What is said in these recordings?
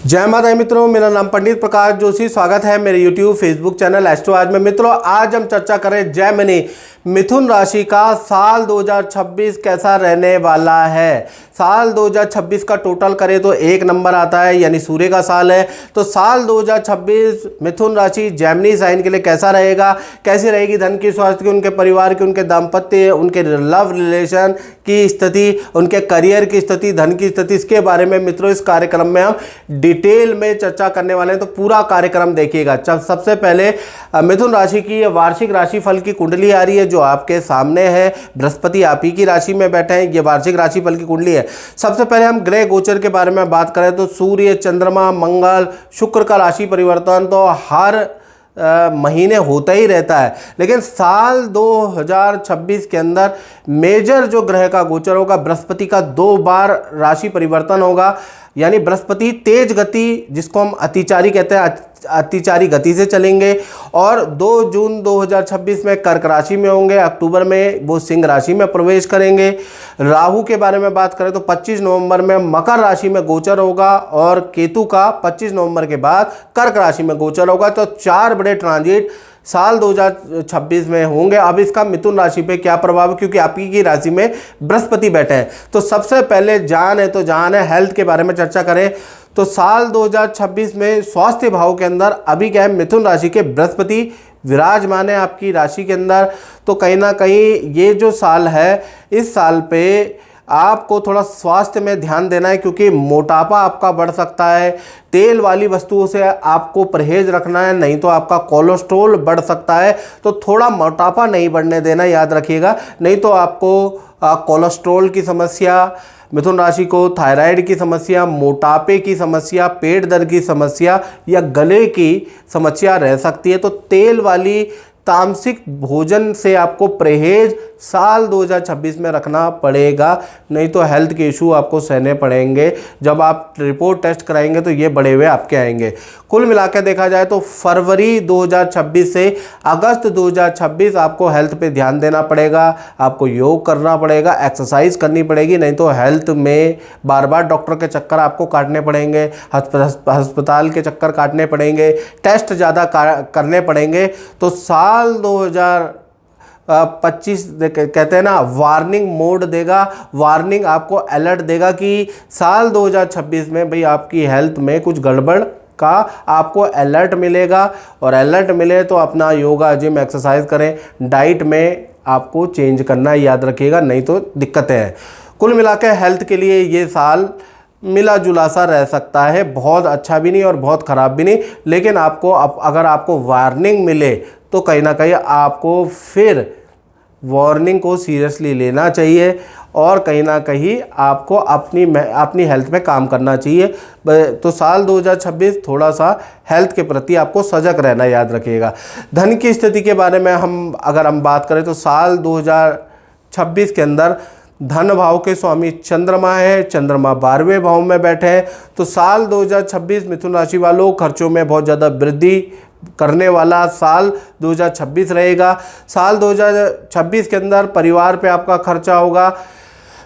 जय माता दी मित्रों, मेरा नाम पंडित प्रकाश जोशी। स्वागत है मेरे YouTube फेसबुक चैनल एस्ट्रो आज में। मित्रों, आज हम चर्चा करें जैमिनी मिथुन राशि का साल 2026 कैसा रहने वाला है। साल 2026 का टोटल करें तो एक नंबर आता है, यानी सूर्य का साल है। तो साल 2026 मिथुन राशि जैमिनी साइन के लिए कैसा रहेगा, कैसी रहेगी धन की, स्वास्थ्य की, उनके परिवार की, उनके दाम्पत्य, उनके लव रिलेशन की स्थिति, उनके करियर की स्थिति, धन की स्थिति, इसके बारे में मित्रों इस कार्यक्रम में हम डिटेल में चर्चा करने वाले हैं। तो पूरा कार्यक्रम देखिएगा। सबसे पहले मिथुन राशि की वार्षिक राशिफल की कुंडली आ रही है जो आपके सामने है। बृहस्पति आप ही की राशि में बैठे हैं, ये वार्षिक राशिफल की कुंडली है। सबसे पहले हम ग्रह गोचर के बारे में बात करें तो सूर्य, चंद्रमा, मंगल, शुक्र का राशि परिवर्तन तो हर महीने होता ही रहता है, लेकिन साल 2026 के अंदर मेजर जो ग्रह का गोचर होगा, बृहस्पति का 2 बार राशि परिवर्तन होगा। यानी बृहस्पति तेज गति, जिसको हम अतिचारी कहते हैं, अतिचारी गति से चलेंगे और 2 जून 2026 में कर्क राशि में होंगे। अक्टूबर में वो सिंह राशि में प्रवेश करेंगे। राहु के बारे में बात करें तो 25 नवंबर में मकर राशि में गोचर होगा और केतु का 25 नवंबर के बाद कर्क राशि में गोचर होगा। तो 4 बड़े ट्रांजिट साल 2026 में होंगे। अब इसका मिथुन राशि पे क्या प्रभाव है, क्योंकि आपकी की राशि में बृहस्पति बैठे हैं। तो सबसे पहले जान है हेल्थ के बारे में चर्चा करें तो साल 2026 में स्वास्थ्य भाव के अंदर अभी क्या है, मिथुन राशि के बृहस्पति विराजमान है आपकी राशि के अंदर। तो कहीं ना कहीं ये जो साल है, इस साल पे आपको थोड़ा स्वास्थ्य में ध्यान देना है, क्योंकि मोटापा आपका बढ़ सकता है। तेल वाली वस्तुओं से आपको परहेज रखना है, नहीं तो आपका कोलेस्ट्रॉल बढ़ सकता है। तो थोड़ा मोटापा नहीं बढ़ने देना, याद रखिएगा, नहीं तो आपको कोलेस्ट्रॉल की समस्या, मिथुन राशि को थायराइड की समस्या, मोटापे की समस्या, पेट दर्द की समस्या या गले की समस्या रह सकती है। तो तेल वाली तामसिक भोजन से आपको परहेज साल 2026 में रखना पड़ेगा, नहीं तो हेल्थ के इशू आपको सहने पड़ेंगे। जब आप रिपोर्ट टेस्ट कराएंगे तो ये बड़े हुए आपके आएंगे। कुल मिलाकर देखा जाए तो फरवरी 2026 से अगस्त 2026 आपको हेल्थ पे ध्यान देना पड़ेगा, आपको योग करना पड़ेगा, एक्सरसाइज करनी पड़ेगी, नहीं तो हेल्थ में बार बार डॉक्टर के चक्कर आपको काटने पड़ेंगे, अस्पताल के चक्कर काटने पड़ेंगे, टेस्ट ज़्यादा करने पड़ेंगे। तो साल 2025 कहते हैं ना, वार्निंग मोड देगा, वार्निंग आपको अलर्ट देगा कि साल 2026 में भाई आपकी हेल्थ में कुछ गड़बड़ का आपको अलर्ट मिलेगा। और अलर्ट मिले तो अपना योगा, जिम, एक्सरसाइज करें। डाइट में आपको चेंज करना याद रखिएगा, नहीं तो दिक्कतें हैं। कुल मिलाकर हेल्थ के लिए ये साल मिला जुला सा रह सकता है, बहुत अच्छा भी नहीं और बहुत ख़राब भी नहीं। लेकिन आपको अगर आपको वार्निंग मिले तो कहीं ना कहीं आपको फिर वार्निंग को सीरियसली लेना चाहिए और कहीं ना कहीं आपको अपनी हेल्थ में काम करना चाहिए। तो साल 2026 थोड़ा सा हेल्थ के प्रति आपको सजग रहना याद रखिएगा। धन की स्थिति के बारे में अगर हम बात करें तो साल 2026 के अंदर धन भाव के स्वामी चंद्रमा है, चंद्रमा 12वें भाव में बैठे हैं। तो साल 2026 मिथुन राशि वालों खर्चों में बहुत ज़्यादा वृद्धि करने वाला साल 2026 रहेगा। साल 2026 के अंदर परिवार पे आपका खर्चा होगा,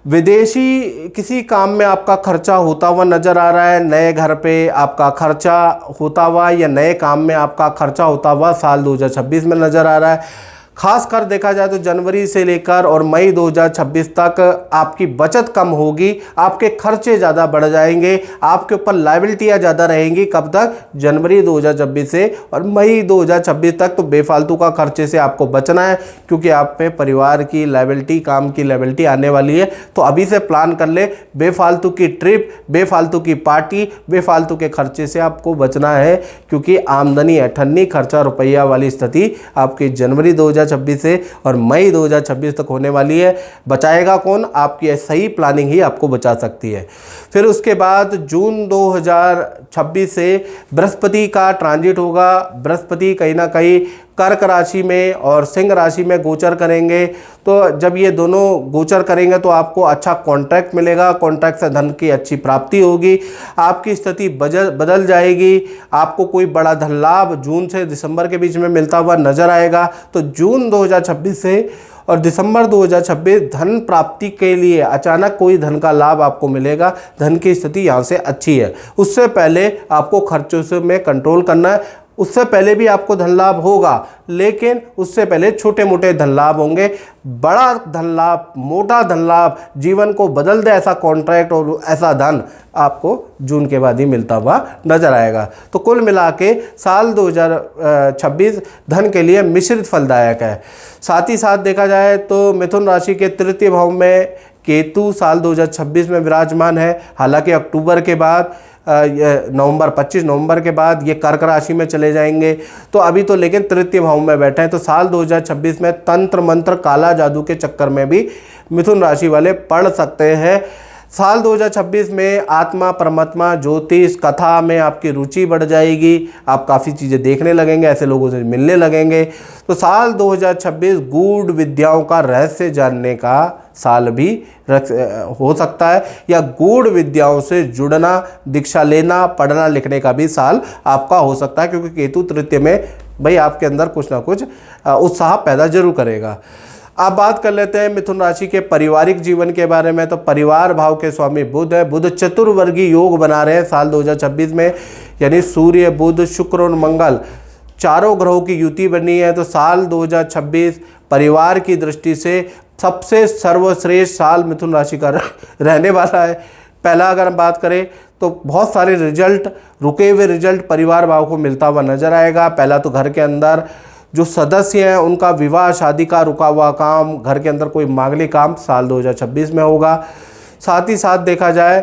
विदेशी किसी काम में आपका खर्चा होता हुआ नज़र आ रहा है, नए घर पे आपका खर्चा होता हुआ या नए काम में आपका खर्चा होता हुआ साल 2026 में नज़र आ रहा है। खासकर देखा जाए तो जनवरी से लेकर और मई 2026 तक आपकी बचत कम होगी, आपके खर्चे ज़्यादा बढ़ जाएंगे, आपके ऊपर लायबिलिटियाँ ज़्यादा रहेंगी। कब तक? जनवरी 2026 से और मई 2026 तक। तो बेफालतू का खर्चे से आपको बचना है, क्योंकि आप पे परिवार की लायबिलिटी, काम की लायबिलिटी आने वाली है। तो अभी से प्लान कर ले, बेफालतू की ट्रिप, बेफालतू की पार्टी, बेफालतू के खर्चे से आपको बचना है, क्योंकि आमदनी अठन्नी खर्चा रुपया वाली स्थिति आपकी जनवरी 2026 से और मई 2026 तक होने वाली है। बचाएगा कौन? आपकी सही प्लानिंग ही आपको बचा सकती है। फिर उसके बाद जून 2026 से बृहस्पति का ट्रांजिट होगा। बृहस्पति कहीं ना कहीं कर्क राशि में और सिंह राशि में गोचर करेंगे। तो जब ये दोनों गोचर करेंगे तो आपको अच्छा कॉन्ट्रैक्ट मिलेगा, कॉन्ट्रैक्ट से धन की अच्छी प्राप्ति होगी, आपकी स्थिति बदल जाएगी, आपको कोई बड़ा धन लाभ जून से दिसंबर के बीच में मिलता हुआ नजर आएगा। तो जून 2026 से और दिसंबर 2026 धन प्राप्ति के लिए अचानक कोई धन का लाभ आपको मिलेगा। धन की स्थिति यहाँ से अच्छी है। उससे पहले आपको खर्चों से में कंट्रोल करना है। उससे पहले भी आपको धन लाभ होगा, लेकिन उससे पहले छोटे मोटे धन लाभ होंगे। बड़ा धन लाभ, मोटा धन लाभ, जीवन को बदल दे ऐसा कॉन्ट्रैक्ट और ऐसा धन आपको जून के बाद ही मिलता हुआ नजर आएगा। तो कुल मिला के साल 2026 धन के लिए मिश्रित फलदायक है। साथ ही साथ देखा जाए तो मिथुन राशि के तृतीय भाव में केतु साल 2026 में विराजमान है। हालांकि अक्टूबर के बाद 25 नवंबर के बाद ये कर्क राशि में चले जाएंगे। तो अभी तो लेकिन तृतीय भाव में बैठे हैं। तो साल 2026 में तंत्र मंत्र काला जादू के चक्कर में भी मिथुन राशि वाले पड़ सकते हैं। साल 2026 में आत्मा परमात्मा ज्योतिष कथा में आपकी रुचि बढ़ जाएगी। आप काफ़ी चीज़ें देखने लगेंगे, ऐसे लोगों से मिलने लगेंगे। तो साल 2026 गूढ़ विद्याओं का रहस्य जानने का साल भी हो सकता है, या गूढ़ विद्याओं से जुड़ना, दीक्षा लेना, पढ़ना लिखने का भी साल आपका हो सकता है, क्योंकि केतु तृतीय में भाई आपके अंदर कुछ ना कुछ उत्साह पैदा जरूर करेगा। अब बात कर लेते हैं मिथुन राशि के पारिवारिक जीवन के बारे में। तो परिवार भाव के स्वामी बुध है। बुध चतुर्वर्गीय योग बना रहे हैं साल 2026 में, यानी सूर्य बुध शुक्र और मंगल चारों ग्रहों की युति बनी है। तो साल 2026 परिवार की दृष्टि से सबसे सर्वश्रेष्ठ साल मिथुन राशि का रहने वाला है। पहला अगर हम बात करें तो बहुत सारे रिजल्ट, रुके हुए रिजल्ट परिवार भाव को मिलता हुआ नजर आएगा। पहला तो घर के अंदर जो सदस्य हैं उनका विवाह शादी का रुका हुआ काम, घर के अंदर कोई मांगलिक काम साल 2026 में होगा। साथ ही साथ देखा जाए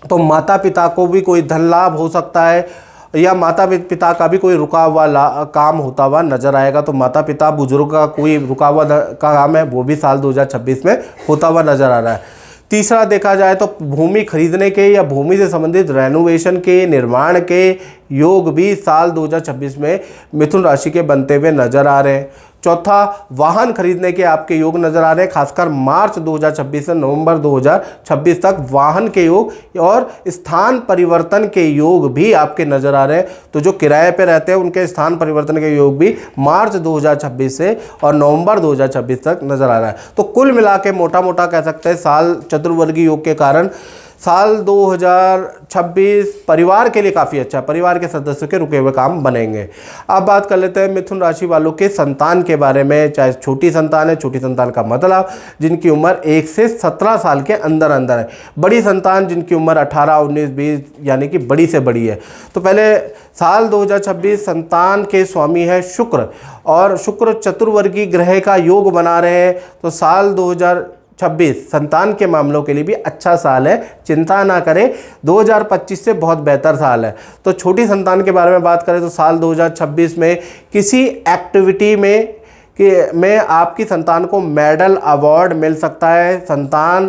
तो माता पिता को भी कोई धन लाभ हो सकता है, या माता पिता का भी कोई रुका हुआ काम होता हुआ नजर आएगा। तो माता पिता बुजुर्ग का कोई रुका हुआ काम है वो भी साल 2026 में होता हुआ नजर आ रहा है। तीसरा देखा जाए तो भूमि खरीदने के या भूमि से संबंधित रेनोवेशन के, निर्माण के योग भी साल 2026 में मिथुन राशि के बनते हुए नजर आ रहे हैं। चौथा, वाहन खरीदने के आपके योग नजर आ रहे हैं। खासकर मार्च 2026 से नवंबर 2026 तक वाहन के योग और स्थान परिवर्तन के योग भी आपके नजर आ रहे हैं। तो जो किराए पे रहते हैं उनके स्थान परिवर्तन के योग भी मार्च 2026 से और नवंबर 2026 तक नजर आ रहा है। तो कुल मिला के मोटा मोटा कह सकते हैं साल चतुर्वर्गीय योग के कारण साल 2026 परिवार के लिए काफ़ी अच्छा है। परिवार के सदस्यों के रुके हुए काम बनेंगे। अब बात कर लेते हैं मिथुन राशि वालों के संतान के बारे में। चाहे छोटी संतान है, छोटी संतान का मतलब जिनकी उम्र 1 से 17 साल के अंदर अंदर है। बड़ी संतान जिनकी उम्र 18, 19, 20 यानी कि बड़ी से बड़ी है। तो पहले साल 2026 संतान के स्वामी है शुक्र, और शुक्र चतुर्वर्गीय ग्रह का योग बना रहे हैं। तो साल 2026 संतान के मामलों के लिए भी अच्छा साल है, चिंता ना करें। 2025 से बहुत बेहतर साल है। तो छोटी संतान के बारे में बात करें तो साल 2026 में किसी एक्टिविटी में आपकी संतान को मेडल अवार्ड मिल सकता है। संतान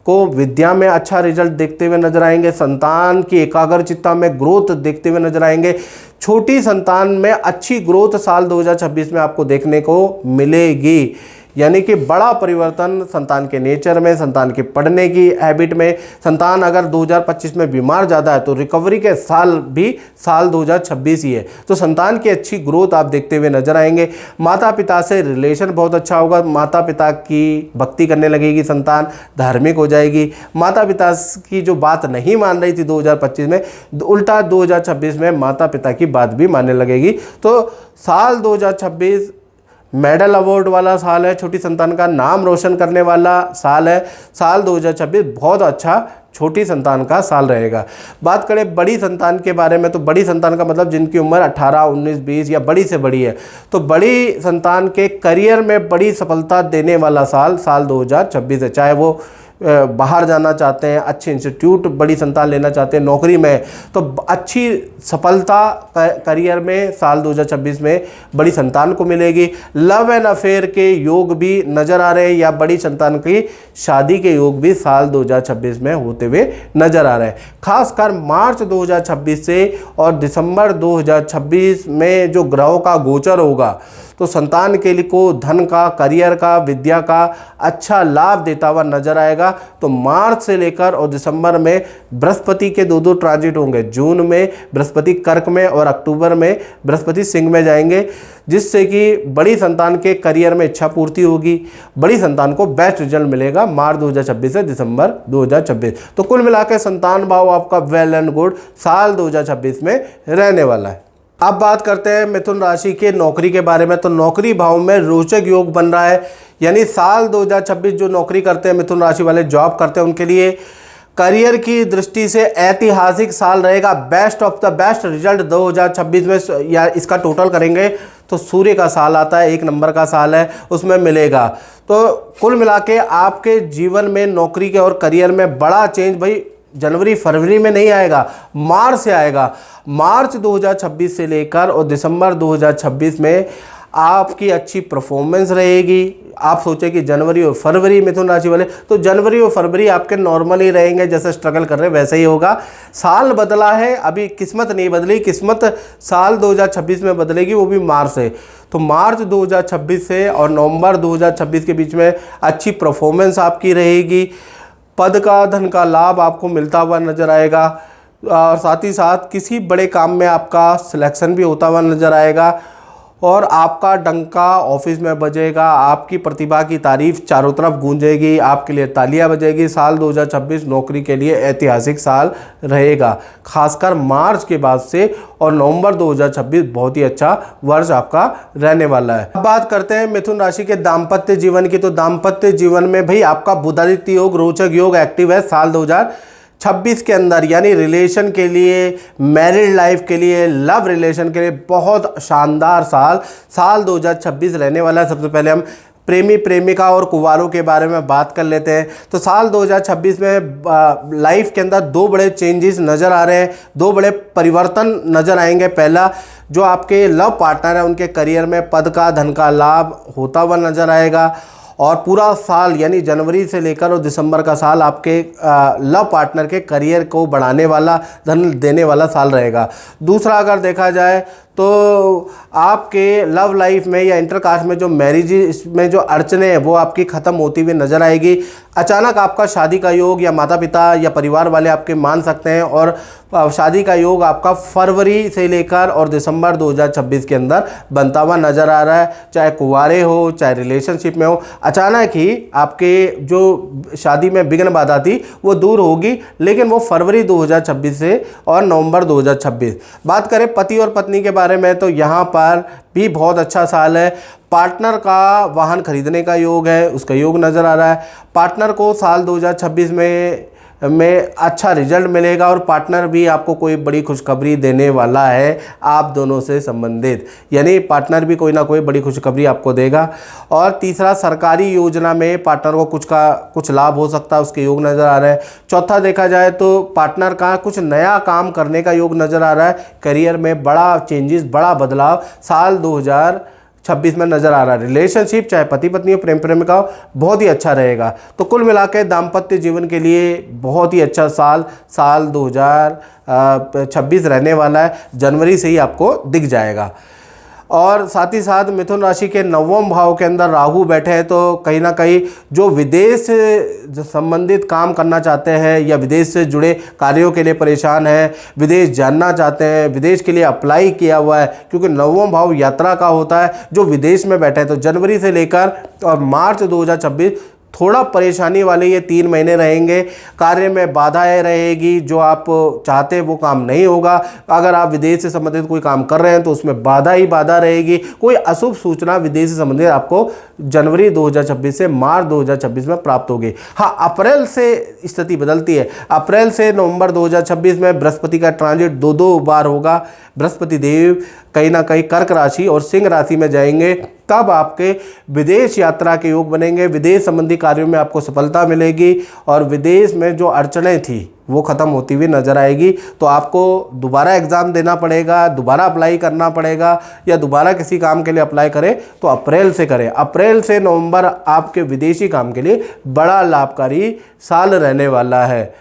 को विद्या में अच्छा रिजल्ट देखते हुए नजर आएंगे। संतान की एकाग्रचित्ता में ग्रोथ देखते हुए नजर आएंगे। छोटी संतान में अच्छी ग्रोथ साल 2026 में आपको देखने को मिलेगी, यानी कि बड़ा परिवर्तन संतान के नेचर में, संतान के पढ़ने की हैबिट में। संतान अगर 2025 में बीमार ज़्यादा है तो रिकवरी के साल भी साल 2026 ही है। तो संतान की अच्छी ग्रोथ आप देखते हुए नजर आएंगे। माता पिता से रिलेशन बहुत अच्छा होगा। माता पिता की भक्ति करने लगेगी, संतान धार्मिक हो जाएगी। माता पिता की जो बात नहीं मान रही थी 2025 में, उल्टा 2026 में माता पिता की बात भी मानने लगेगी। तो साल 2026 मेडल अवार्ड वाला साल है, छोटी संतान का नाम रोशन करने वाला साल है। साल 2026 बहुत अच्छा छोटी संतान का साल रहेगा। बात करें बड़ी संतान के बारे में, तो बड़ी संतान का मतलब जिनकी उम्र 18, 19, 20 या बड़ी से बड़ी है। तो बड़ी संतान के करियर में बड़ी सफलता देने वाला साल 2026 है। चाहे वो बाहर जाना चाहते हैं, अच्छे इंस्टीट्यूट बड़ी संतान लेना चाहते हैं, नौकरी में, तो अच्छी सफलता करियर में साल 2026 में बड़ी संतान को मिलेगी। लव एंड अफेयर के योग भी नज़र आ रहे हैं, या बड़ी संतान की शादी के योग भी साल 2026 में होते हुए नज़र आ रहे हैं। खासकर मार्च 2026 से और दिसंबर 2026 में जो ग्रहों का गोचर होगा, तो संतान के लिए को धन का, करियर का, विद्या का अच्छा लाभ देता हुआ नजर आएगा। तो मार्च से लेकर और दिसंबर में बृहस्पति के दो ट्रांजिट होंगे। जून में बृहस्पति कर्क में और अक्टूबर में बृहस्पति सिंह में जाएंगे, जिससे कि बड़ी संतान के करियर में इच्छा पूर्ति होगी, बड़ी संतान को बेस्ट रिजल्ट मिलेगा मार्च 2026 से दिसंबर 2026। तो कुल मिलाकर संतान भाव आपका वेल एंड गुड साल 2026 में रहने वाला है। अब बात करते हैं मिथुन राशि के नौकरी के बारे में। तो नौकरी भाव में रोचक योग बन रहा है, यानी साल 2026 जो नौकरी करते हैं मिथुन राशि वाले, जॉब करते हैं, उनके लिए करियर की दृष्टि से ऐतिहासिक साल रहेगा। Best of the best result 2026 में, या इसका टोटल करेंगे तो सूर्य का साल आता है, 1 नंबर का साल है, उसमें मिलेगा। तो कुल मिला के आपके जीवन में नौकरी के और करियर में बड़ा चेंज भाई जनवरी फरवरी में नहीं आएगा, मार्च से आएगा। मार्च 2026 से लेकर और दिसंबर 2026 में आपकी अच्छी परफॉर्मेंस रहेगी। आप सोचें कि जनवरी और फरवरी मिथुन राशि वाले, तो जनवरी और फरवरी आपके नॉर्मल ही रहेंगे, जैसे स्ट्रगल कर रहे हैं वैसे ही होगा। साल बदला है, अभी किस्मत नहीं बदली, किस्मत साल 2026 में बदलेगी, वो भी मार्च से। तो मार्च 2026 से और नवंबर 2026 के बीच में अच्छी परफॉर्मेंस आपकी रहेगी। पद का, धन का लाभ आपको मिलता हुआ नजर आएगा, और साथ ही साथ किसी बड़े काम में आपका सिलेक्शन भी होता हुआ नजर आएगा, और आपका डंका ऑफिस में बजेगा, आपकी प्रतिभा की तारीफ चारों तरफ गूंजेगी, आपके लिए तालियां बजेगी। साल 2026 नौकरी के लिए ऐतिहासिक साल रहेगा, खासकर मार्च के बाद से, और नवंबर 2026 बहुत ही अच्छा वर्ष आपका रहने वाला है। अब बात करते हैं मिथुन राशि के दाम्पत्य जीवन की। तो दाम्पत्य जीवन में भाई आपका बुधादित्य योग, रोचक योग एक्टिव है साल 2026 के अंदर, यानी रिलेशन के लिए, मैरिड लाइफ के लिए, लव रिलेशन के लिए बहुत शानदार साल 2026 रहने वाला है। सबसे पहले हम प्रेमी प्रेमिका और कुंवारों के बारे में बात कर लेते हैं। तो साल 2026 में लाइफ के अंदर 2 बड़े चेंजेस नज़र आ रहे हैं, 2 बड़े परिवर्तन नज़र आएंगे। पहला, जो आपके लव पार्टनर है उनके करियर में पद का, धन का लाभ होता हुआ नज़र आएगा, और पूरा साल यानी जनवरी से लेकर और दिसंबर का साल आपके लव पार्टनर के करियर को बढ़ाने वाला, धन देने वाला साल रहेगा। दूसरा, अगर देखा जाए तो आपके लव लाइफ में या इंटरकास्ट में जो मैरिज में जो अड़चने हैं वो आपकी ख़त्म होती हुई नज़र आएगी। अचानक आपका शादी का योग, या माता पिता या परिवार वाले आपके मान सकते हैं, और शादी का योग आपका फरवरी से लेकर और दिसंबर 2026 के अंदर बनता हुआ नज़र आ रहा है। चाहे कुंवारे हो, चाहे रिलेशनशिप में हो, अचानक ही आपके जो शादी में विघ्न बाधा थी वो दूर होगी, लेकिन वो फरवरी 2026 से और नवंबर 2026। बात करें पति और पत्नी के बारे में, तो यहाँ पर भी बहुत अच्छा साल है। पार्टनर का वाहन खरीदने का योग है, उसका योग नज़र आ रहा है। पार्टनर को साल 2026 में अच्छा रिजल्ट मिलेगा, और पार्टनर भी आपको कोई बड़ी खुशखबरी देने वाला है आप दोनों से संबंधित, यानी पार्टनर भी कोई ना कोई बड़ी खुशखबरी आपको देगा। और तीसरा, सरकारी योजना में पार्टनर को कुछ लाभ हो सकता है, उसके योग नज़र आ रहे हैं। चौथा, देखा जाए तो पार्टनर का कुछ नया काम करने का योग नज़र आ रहा है। करियर में बड़ा चेंजेस, बड़ा बदलाव साल 2026 में नजर आ रहा है। रिलेशनशिप, चाहे पति पत्नी हो, प्रेम प्रेमिका हो, बहुत ही अच्छा रहेगा। तो कुल मिलाकर दाम्पत्य जीवन के लिए बहुत ही अच्छा साल 2026 रहने वाला है। जनवरी से ही आपको दिख जाएगा। और साथ ही साथ मिथुन राशि के 9वें भाव के अंदर राहु बैठे हैं, तो कहीं ना कहीं जो विदेश से संबंधित काम करना चाहते हैं या विदेश से जुड़े कार्यों के लिए परेशान हैं, विदेश जानना चाहते हैं, विदेश के लिए अप्लाई किया हुआ है, क्योंकि 9वां भाव यात्रा का होता है, जो विदेश में बैठे हैं, तो जनवरी से लेकर और मार्च 2026 थोड़ा परेशानी वाले ये 3 महीने रहेंगे। कार्य में बाधाएं रहेगी, जो आप चाहते हैं वो काम नहीं होगा। अगर आप विदेश से संबंधित कोई काम कर रहे हैं तो उसमें बाधा ही बाधा रहेगी। कोई अशुभ सूचना विदेश से संबंधित आपको जनवरी 2026 से मार्च 2026 में प्राप्त होगी। हाँ, अप्रैल से स्थिति बदलती है। अप्रैल से नवंबर 2026 में बृहस्पति का ट्रांजिट 2 बार होगा। बृहस्पति देव कहीं ना कहीं कर्क राशि और सिंह राशि में जाएंगे, तब आपके विदेश यात्रा के योग बनेंगे। विदेश संबंधी कार्यों में आपको सफलता मिलेगी, और विदेश में जो अड़चनें थी वो ख़त्म होती हुई नज़र आएगी। तो आपको दोबारा एग्ज़ाम देना पड़ेगा, दोबारा अप्लाई करना पड़ेगा, या दोबारा किसी काम के लिए अप्लाई करें तो अप्रैल से करें। अप्रैल से नवंबर आपके विदेशी काम के लिए बड़ा लाभकारी साल रहने वाला है।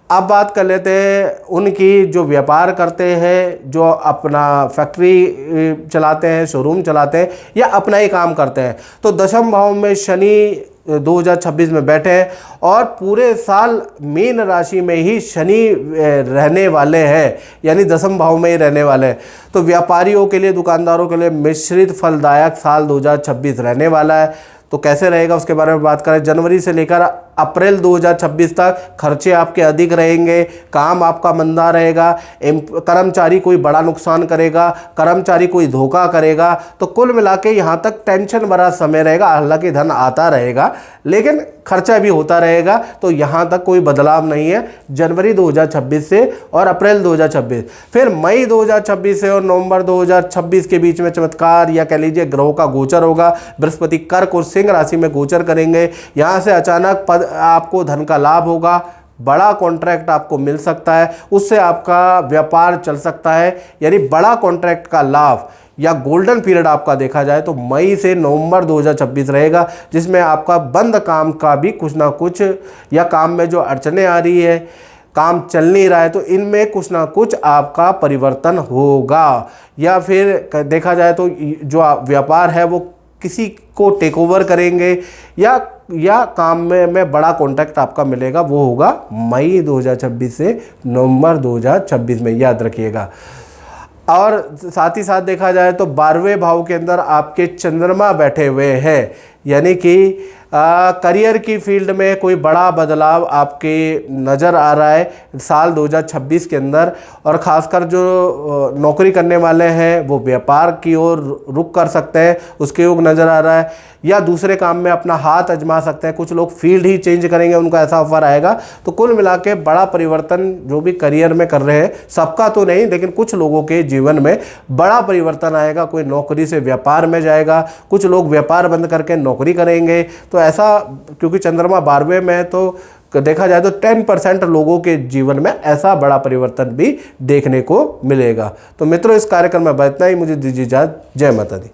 अब बात कर लेते हैं उनकी, जो व्यापार करते हैं, जो अपना फैक्ट्री चलाते हैं, शोरूम चलाते हैं या अपना ही काम करते हैं। तो दशम भाव में शनि 2026 में बैठे हैं और पूरे साल मीन राशि में ही शनि रहने वाले हैं, यानी दशम भाव में ही रहने वाले हैं। तो व्यापारियों के लिए, दुकानदारों के लिए मिश्रित फलदायक साल 2026 रहने वाला है। तो कैसे रहेगा उसके बारे में बात करें। जनवरी से लेकर अप्रैल 2026 तक खर्चे आपके अधिक रहेंगे, काम आपका मंदा रहेगा, कर्मचारी कोई बड़ा नुकसान करेगा, कर्मचारी कोई धोखा करेगा। तो कुल मिला के यहाँ तक टेंशन भरा समय रहेगा। हालांकि धन आता रहेगा लेकिन खर्चा भी होता रहेगा। तो यहाँ तक कोई बदलाव नहीं है जनवरी 2026 से और अप्रैल 2026। फिर मई 2026 से और नवंबर 2026 के बीच में चमत्कार या कह लीजिए ग्रहों का गोचर होगा। बृहस्पति कर्क और सिंह राशि में गोचर करेंगे। यहाँ से अचानक आपको धन का लाभ होगा, बड़ा कॉन्ट्रैक्ट आपको मिल सकता है, उससे आपका व्यापार चल सकता है। यानी बड़ा कॉन्ट्रैक्ट का लाभ या गोल्डन पीरियड आपका देखा जाए तो मई से नवंबर 2026 रहेगा, जिसमें आपका बंद काम का भी कुछ ना कुछ, या काम में जो अड़चने आ रही है, काम चल नहीं रहा है, तो इनमें कुछ ना कुछ आपका परिवर्तन होगा। या फिर देखा जाए तो जो व्यापार है वो किसी को टेक ओवर करेंगे या काम में बड़ा कॉन्ट्रैक्ट आपका मिलेगा, वो होगा मई 2026 से नवंबर 2026 में, याद रखिएगा। और साथ ही साथ देखा जाए तो 12वें भाव के अंदर आपके चंद्रमा बैठे हुए हैं, यानी कि करियर की फील्ड में कोई बड़ा बदलाव आपके नज़र आ रहा है साल 2026 के अंदर। और ख़ासकर जो नौकरी करने वाले हैं वो व्यापार की ओर रुख कर सकते हैं, उसके योग नज़र आ रहा है, या दूसरे काम में अपना हाथ आजमा सकते हैं। कुछ लोग फील्ड ही चेंज करेंगे, उनका ऐसा ऑफर आएगा। तो कुल मिला के बड़ा परिवर्तन जो भी करियर में कर रहे हैं, सबका तो नहीं लेकिन कुछ लोगों के जीवन में बड़ा परिवर्तन आएगा। कोई नौकरी से व्यापार में जाएगा, कुछ लोग व्यापार बंद करके नौकरी करेंगे। तो ऐसा, क्योंकि चंद्रमा 12वें में है, तो देखा जाए तो 10% लोगों के जीवन में ऐसा बड़ा परिवर्तन भी देखने को मिलेगा। तो मित्रों, इस कार्यक्रम में इतना ही। मुझे दीजिए इजाजत। जय माता दी।